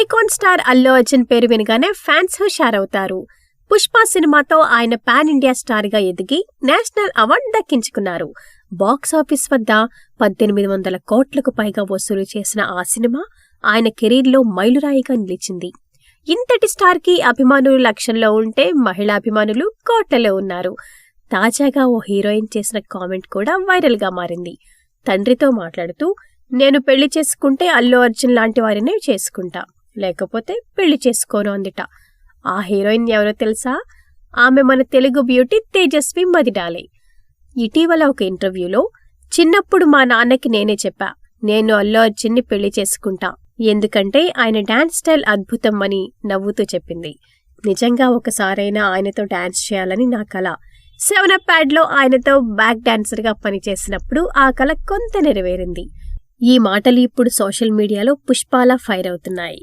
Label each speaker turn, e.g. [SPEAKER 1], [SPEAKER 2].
[SPEAKER 1] Icon star Allu Arjun పేరు వినగానే fans హుషారవుతారు. Pushpa సినిమాతో ఆయన పాన్ ఇండియా స్టార్ గా ఎదిగి నేషనల్ అవార్డు దక్కించుకున్నారు. బాక్సాఫీస్ వద్ద 1800 కోట్లకు పైగా వసూలు చేసిన ఆ సినిమా ఆయన కెరీర్లో మైలురాయిగా నిలిచింది. ఇంతటి స్టార్ కి అభిమానులు లక్షల్లో ఉంటే మహిళా అభిమానులు కోట్లలో ఉన్నారు. తాజాగా ఓ హీరోయిన్ చేసిన కామెంట్ కూడా వైరల్ గా మారింది. తండ్రితో మాట్లాడుతూ, నేను పెళ్లి చేసుకుంటే అల్లు అర్జున్ లాంటి వారినే చేసుకుంటా, లేకపోతే పెళ్లి చేసుకోను అందిట. ఆ హీరోయిన్ ఎవరో తెలుసా? ఆమె మన తెలుగు బ్యూటీ తేజస్వి మదిడాలే. ఇటీవల ఒక ఇంటర్వ్యూలో, చిన్నప్పుడు మా నాన్నకి నేనే చెప్పా, నేను అల్లు అర్జున్ని పెళ్లి చేసుకుంటా, ఎందుకంటే ఆయన డాన్స్ స్టైల్ అద్భుతం అని నవ్వుతూ చెప్పింది. నిజంగా ఒకసారైనా ఆయనతో డాన్స్ చేయాలని నా కల. 7up ప్యాడ్లో ఆయనతో బ్యాక్ డాన్సర్గా పనిచేసినప్పుడు ఆ కల కొంత నెరవేరింది. ఈ మాటలు ఇప్పుడు సోషల్ మీడియాలో పుష్పాలా ఫైర్ అవుతున్నాయి.